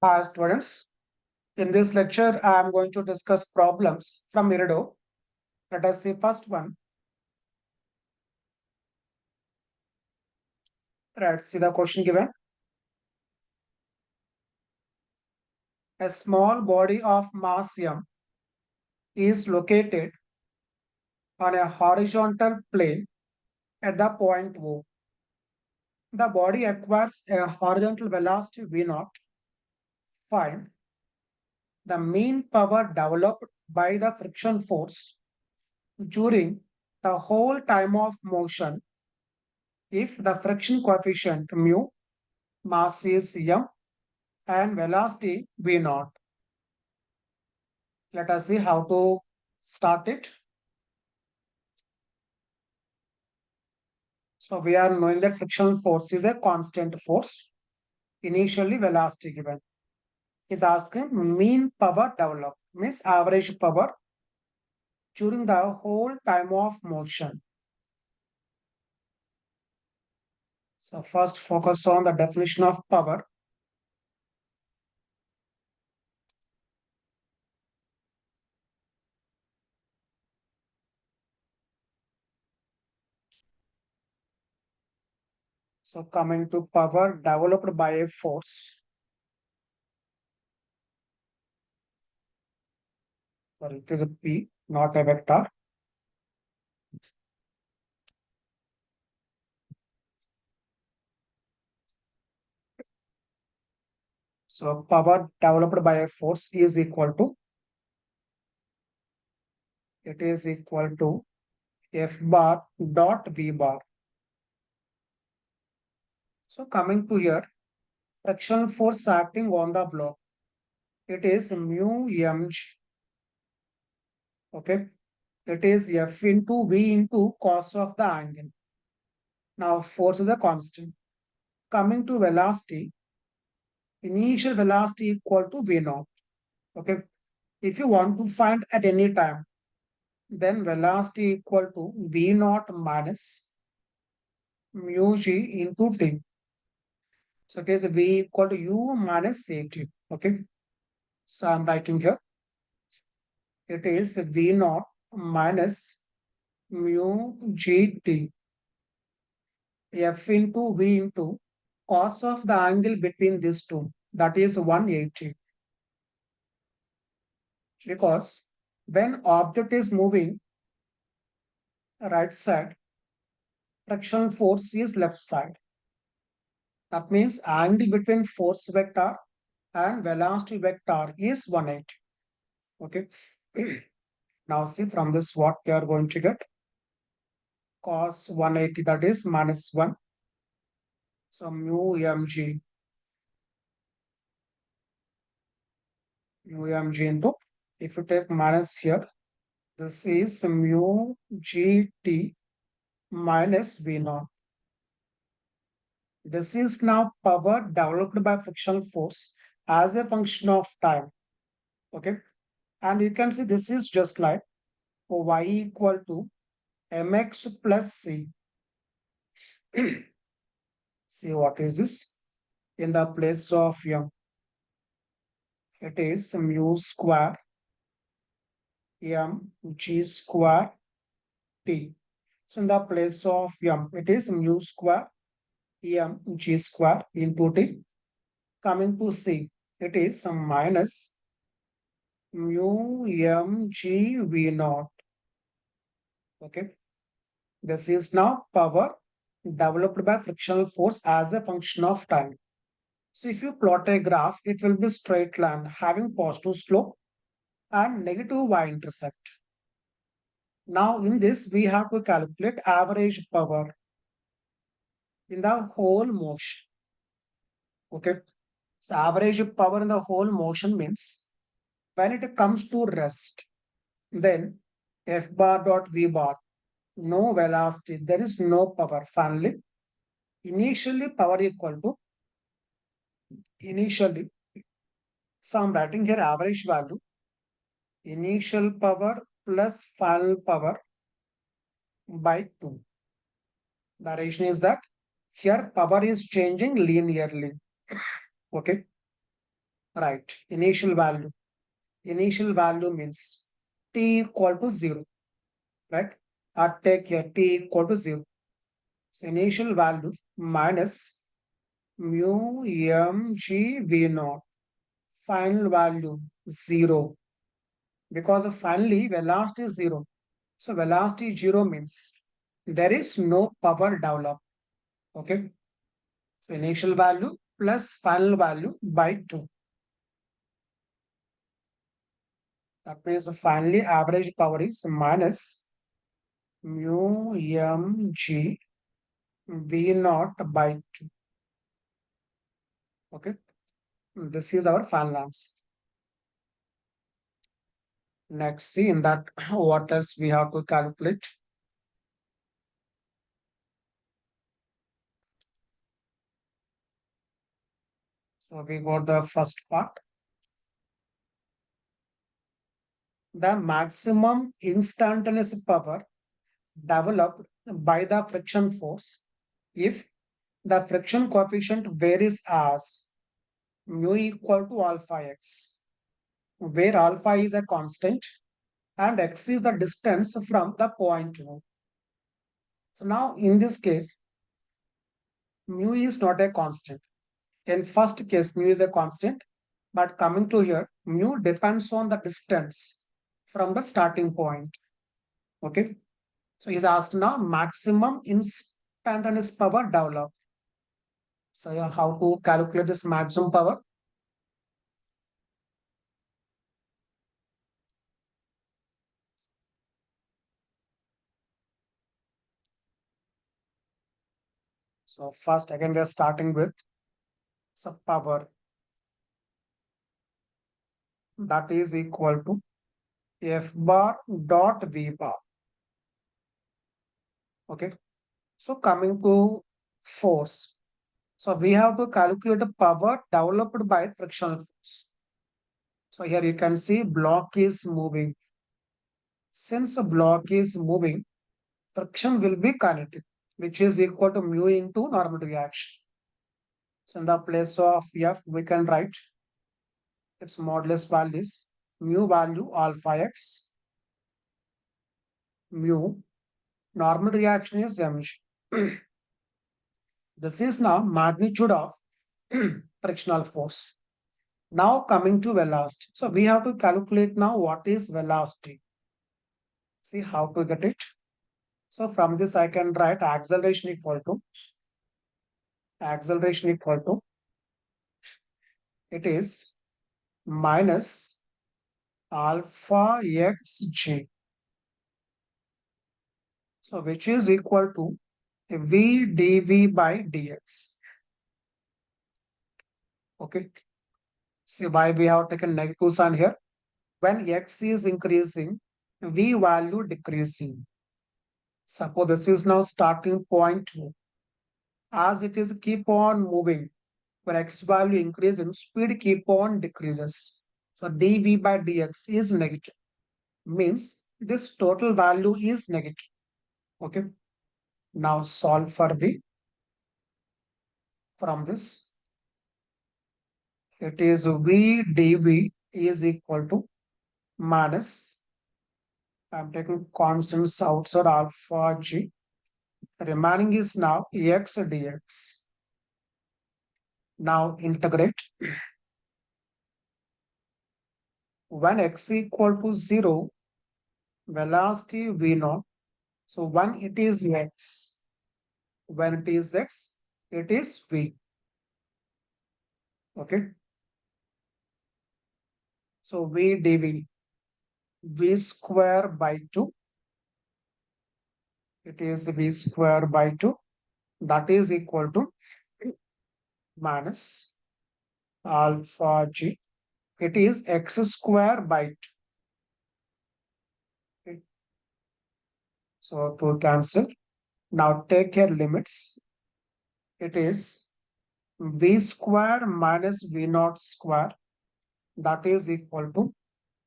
Hi students, in this lecture I am going to discuss problems from Irodov. Let us see first one. Let's see the question given. A small body of mass m is located on a horizontal plane at the point O. The body acquires a horizontal velocity v0. Find the mean power developed by the friction force during the whole time of motion if the friction coefficient mu, mass is m, and velocity v naught. Let us see how to start it. So we are knowing that frictional force is a constant force. Initially velocity given. Is asking mean power developed, means average power during the whole time of motion. So first focus on the definition of power. So coming to power developed by a force. Sorry, it is a P, not a vector. So power developed by a force is equal to, it is equal to F bar dot V bar. So coming to here, frictional force acting on the block, it is mu mg. Okay, it is F into V into cos of the angle. Now force is a constant. Coming to velocity, initial velocity equal to V naught. Okay, if you want to find at any time, then velocity equal to V naught minus mu g into t. So it is V equal to U minus Ct. Okay, so I'm writing here. It is V naught minus mu gt F into V into cos of the angle between these two, that is 180. Because when object is moving right side, frictional force is left side. That means angle between force vector and velocity vector is 180. Okay. Now see from this what we are going to get. Cos 180, that is minus 1. So mu mg into, if you take minus here, this is mu gt minus v naught. This is now power developed by frictional force as a function of time. Okay, and you can see this is just like y equal to mx plus c. See what is this? In the place of m, it is mu square m g square t. So in the place of m, it is mu square m g square into t. Coming to c, it is minus mu m g v naught. Okay, this is now power developed by frictional force as a function of time. So if you plot a graph, it will be straight line having positive slope and negative y-intercept. Now in this, we have to calculate average power in the whole motion. Okay. So average power in the whole motion means when it comes to rest, then F bar dot V bar, no velocity, there is no power. Finally, initially power equal to, initially, so I'm writing here average value, initial power plus final power by 2. The reason is that here power is changing linearly. Okay. Right. Initial value. Initial value means t equal to 0. Right. Or take here t equal to 0. So initial value minus mu mg v naught. Final value 0. Because of finally velocity is 0. So velocity 0 means there is no power developed. Okay. So initial value plus final value by 2. That means finally average power is minus mu mg v naught by 2. Okay. This is our final answer. Next, see in that what else we have to calculate. So we got the first part. The maximum instantaneous power developed by the friction force if the friction coefficient varies as mu equal to alpha x, where alpha is a constant and x is the distance from the point 2. So now in this case, mu is not a constant. In first case, mu is a constant, but coming to here, mu depends on the distance from the starting point. Okay. So he's asked now maximum instantaneous power developed. So yeah, how to calculate this maximum power? So first again we are starting with so power that is equal to F bar dot V bar. Okay. So coming to force. So we have to calculate the power developed by frictional force. So here you can see block is moving. Since a block is moving, friction will be kinetic, which is equal to mu into normal reaction. So in the place of F, we can write its modulus values, mu value alpha x, mu, normal reaction is mg. This is now magnitude of frictional force. Now coming to velocity. So we have to calculate now what is velocity. See how to get it. So from this I can write acceleration equal to it is minus alpha xg. So which is equal to v dv by dx. Okay. See why we have taken negative sign here. When x is increasing, v value decreasing. Suppose this is now starting point 2. As it is keep on moving, when x value increasing, speed keep on decreases. So dv by dx is negative. Means this total value is negative. Okay. Now solve for v from this. It is v dv is equal to minus, I'm taking constants outside alpha g. Remaining is now x dx. Now integrate. When x equal to 0, velocity v naught. So when it is x, when it is x, it is v. Okay. So v dv, v square by 2. It is v square by 2. That is equal to minus alpha g. It is x square by 2. Okay. So to cancel. Now take your limits. It is v square minus v naught square. That is equal to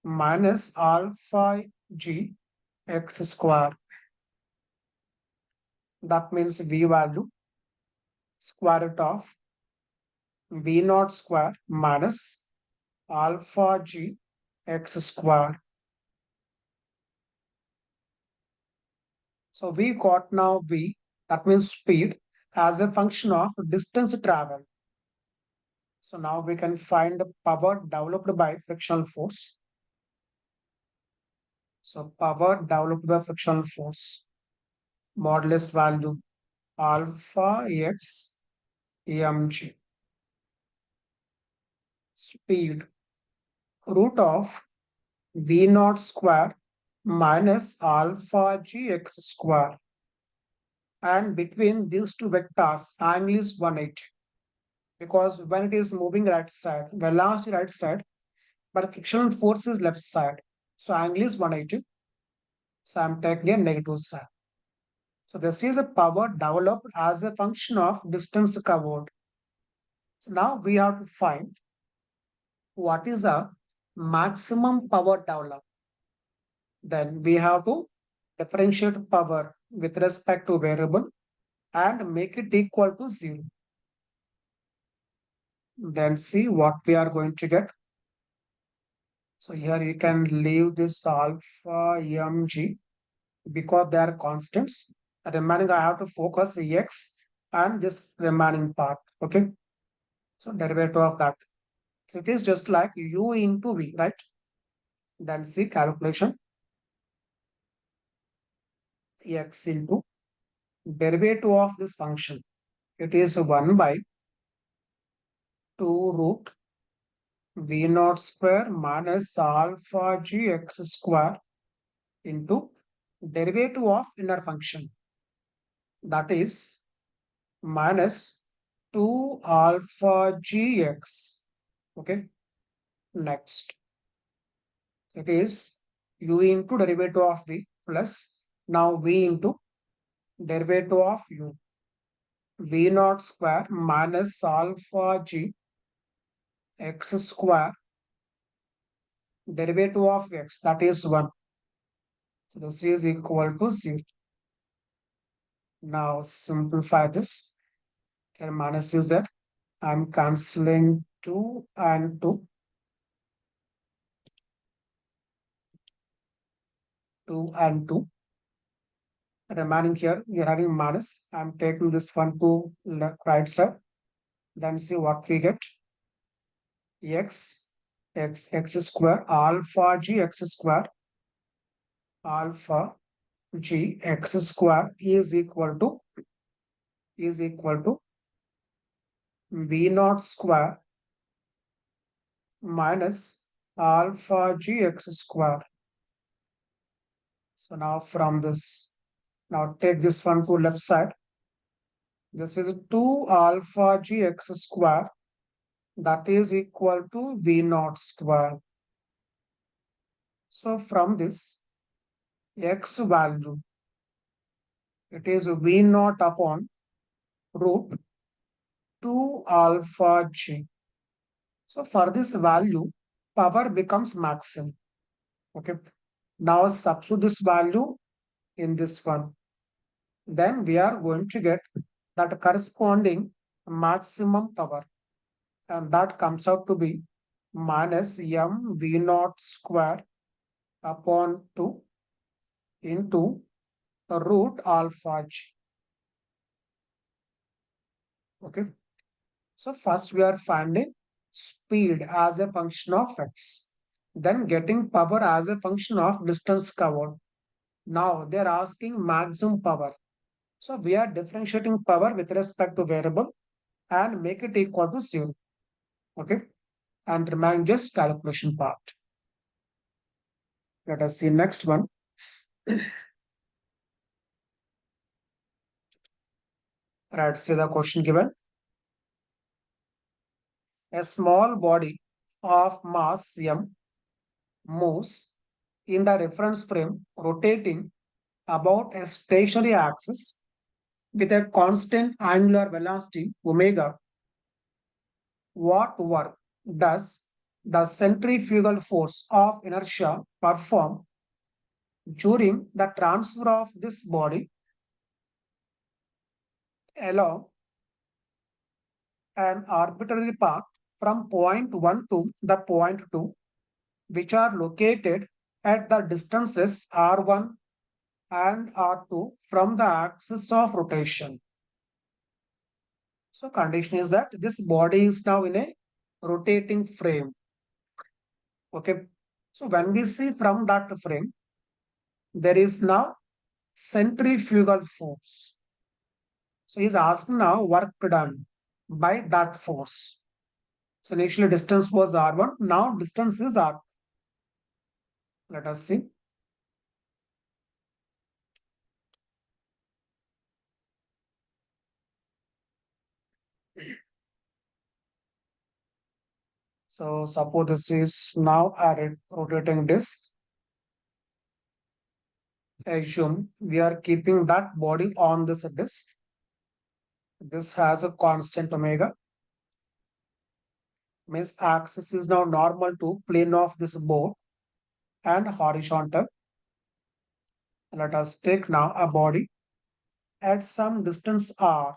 minus alpha g x square. That means v value square root of v naught square minus alpha g x square. So we got now v, that means speed, as a function of distance traveled. So now we can find the power developed by frictional force. So power developed by frictional force, modulus value alpha x mg. Speed root of v naught square minus alpha gx square. And between these two vectors, angle is 180. Because when it is moving right side, velocity right side, but frictional force is left side. So angle is 180. So I'm taking a negative side. So this is a power developed as a function of distance covered. So now we have to find what is a maximum power developed. Then we have to differentiate power with respect to variable and make it equal to 0. Then see what we are going to get. So here you can leave this alpha mg because they are constants. Remaining I have to focus x and this remaining part. Okay. So derivative of that. So it is just like u into v, right? Then see calculation x into derivative of this function. It is 1 by 2 root v naught square minus alpha g x square into derivative of inner function. That is minus 2 alpha gx. Okay. Next, it is u into derivative of v plus now v into derivative of u. V naught square minus alpha g x square derivative of x, that is 1. So this is equal to 0. Now simplify this. Here minus is that I'm cancelling 2 and 2. 2 and 2. Remaining here, we are having minus. I'm taking this one to left, right side. Then see what we get. X square alpha g x square alpha g x square is equal to v naught square minus alpha g x square. So now from this, now take this one to left side. This is 2 alpha g x square, that is equal to v naught square. So from this x value, it is v naught upon root 2 alpha g. So for this value, power becomes maximum. Okay. Now substitute this value in this one. Then we are going to get that corresponding maximum power. And that comes out to be minus m v naught square upon 2 into root alpha g. Okay. So first we are finding speed as a function of x. Then getting power as a function of distance covered. Now they are asking maximum power. So we are differentiating power with respect to variable and make it equal to 0. Okay. And remain just calculation part. Let us see next one. Let's see the question given. A small body of mass m moves in the reference frame rotating about a stationary axis with a constant angular velocity omega. What work does the centrifugal force of inertia perform during the transfer of this body along an arbitrary path from point 1 to the point 2, which are located at the distances r1 and r2 from the axis of rotation. So condition is that this body is now in a rotating frame. Okay. So when we see from that frame, there is now centrifugal force. So he's asking now work done by that force. So initially distance was r1, now distance is r2. Let us see. So suppose this is now a rotating disk. Assume we are keeping that body on this disk. This has a constant omega. Means axis is now normal to plane of this board and horizontal. Let us take now a body at some distance r.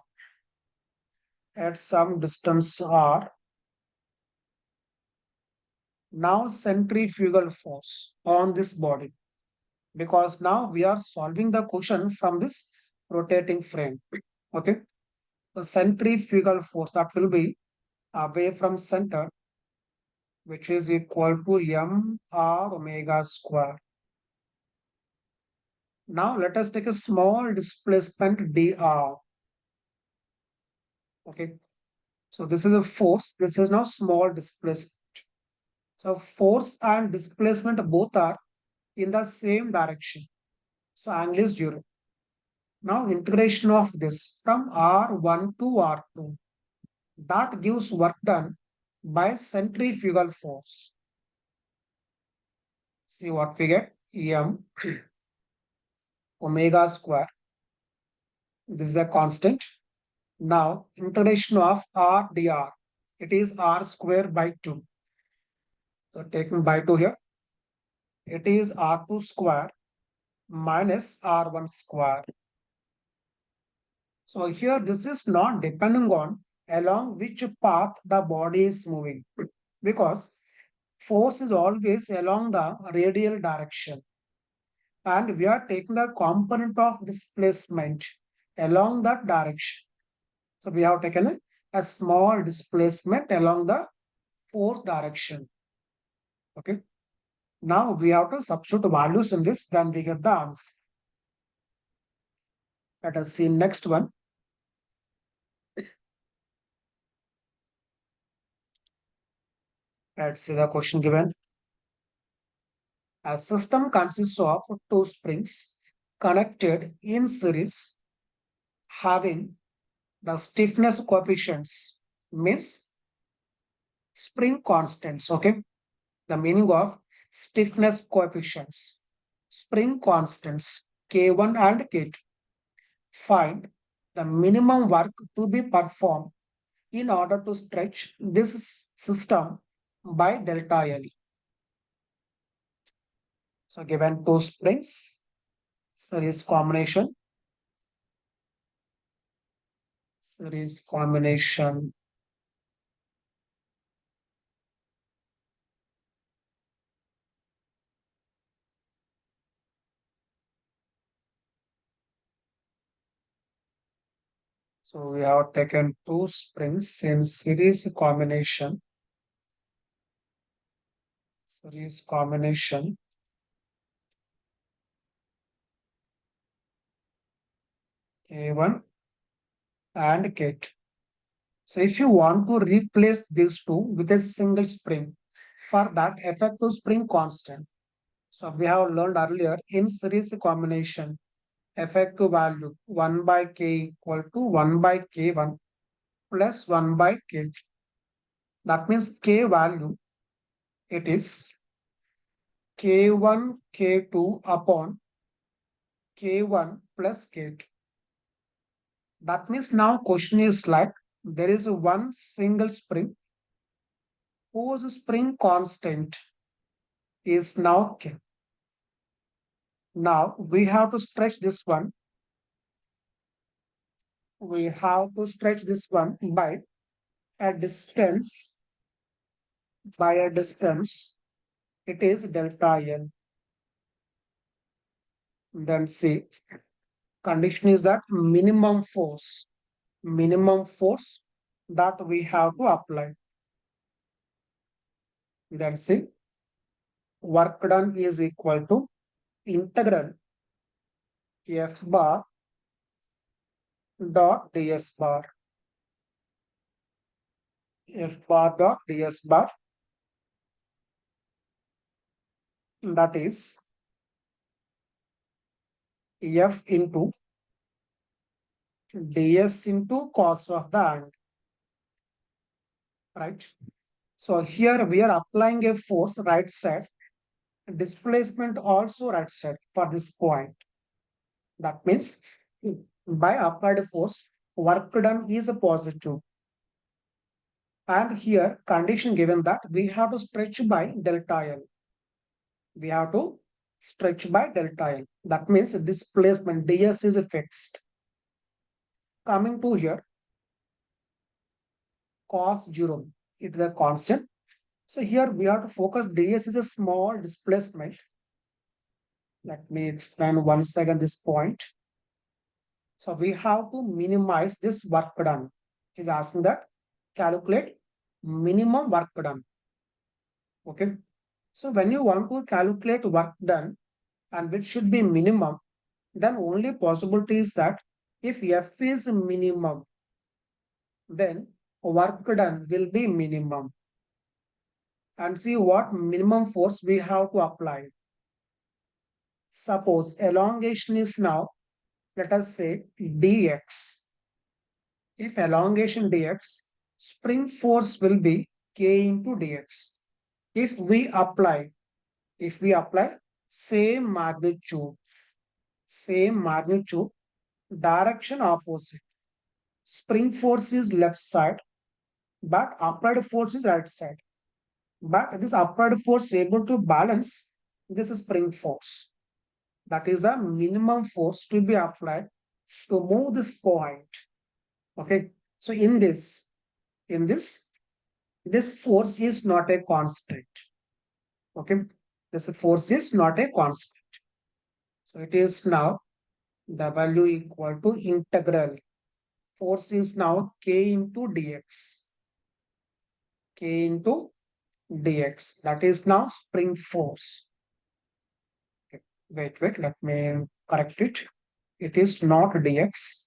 At some distance r. Now centrifugal force on this body, because now we are solving the question from this rotating frame. Okay. The centrifugal force that will be away from center, which is equal to m r omega square. Now let us take a small displacement dr. Okay. So this is a force. This is now small displacement. So force and displacement both are in the same direction. So angle is 0. Now integration of this from R1 to R2. That gives work done by centrifugal force. See what we get? M omega square. This is a constant. Now integration of R dr. It is R square by 2. So taking by 2 here. It is R2 square minus R1 square. So here this is not depending on along which path the body is moving, because force is always along the radial direction, and we are taking the component of displacement along that direction. So we have taken a small displacement along the force direction. Okay. Now we have to substitute values in this, then we get the answer. Let us see next one. Let's see the question given. A system consists of two springs connected in series having the stiffness coefficients, means spring constants. Okay. The meaning of stiffness coefficients, spring constants K1 and K2. Find the minimum work to be performed in order to stretch this system by delta L. So given two springs, series combination. Series combination. So we have taken two springs in series combination. Series combination. K1 and K2. So if you want to replace these two with a single spring, for that effective spring constant. So we have learned earlier in series combination, effective value 1 by K equal to 1 by K1 plus 1 by K2. That means K value, it is K1 K2 upon K1 plus K2. That means now question is like there is one single spring whose spring constant is now K. Now we have to stretch this one. We have to stretch this one by a distance by a distance, it is delta L. Then C, condition is that minimum force that we have to apply. Then C, work done is equal to integral F bar dot ds bar. F bar dot ds bar, that is F into ds into cos of the angle, right? So here we are applying a force right side, displacement also right side for this point. That means by applied force, work done is a positive. And here condition given that we have to stretch by delta L. We have to stretch by delta L. That means displacement ds is fixed. Coming to here, cos 0, it is a constant. So here we have to focus ds is a small displacement. Let me explain once again this point. So we have to minimize this work done. He's asking that calculate minimum work done. Okay. So when you want to calculate work done and which should be minimum, then only possibility is that if F is minimum, then work done will be minimum. And see what minimum force we have to apply. Suppose elongation is now, let us say dx. If elongation dx, spring force will be k into dx. If we apply same magnitude, direction opposite. Spring force is left side, but applied force is right side. But this applied force is able to balance this spring force. That is the minimum force to be applied to move this point. Okay. So this force is not a constant. Okay. This force is not a constant. So it is now W equal to integral. Force is now K into dx. K into dx. That is now spring force. Okay. Wait, let me correct it. It is not dx.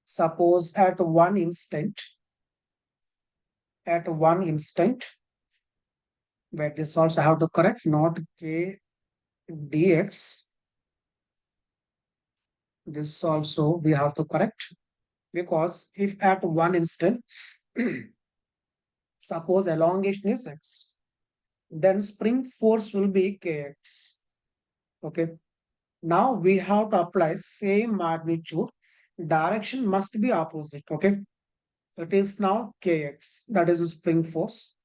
Suppose at one instant, wait, this also have to correct, not K dx. This also we have to correct, because if at one instant, suppose elongation is x, then spring force will be kx. Okay. Now we have to apply same magnitude. Direction must be opposite. Okay. It is now kx. That is the spring force.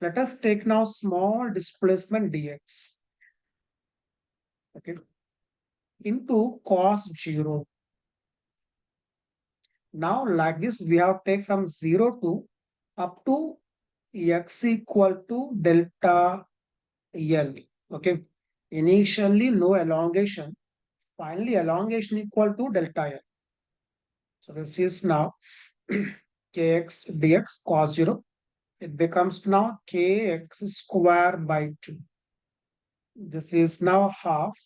Let us take now small displacement dx. Okay. Into cos 0. Now like this we have take from 0 to up to x equal to delta L. Okay. Initially no elongation. Finally elongation equal to delta L. So this is now kx dx cos 0. It becomes now kx square by 2. This is now half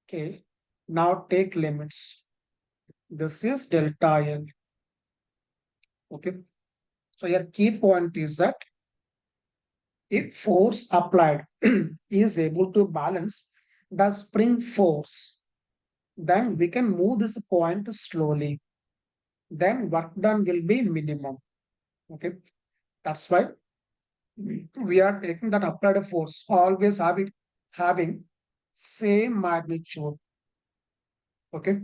k. Now take limits. This is delta L. Okay. So your key point is that if force applied is able to balance the spring force, then we can move this point slowly. Then work done will be minimum. Okay. That's why we are taking that applied force, always having same magnitude. Okay.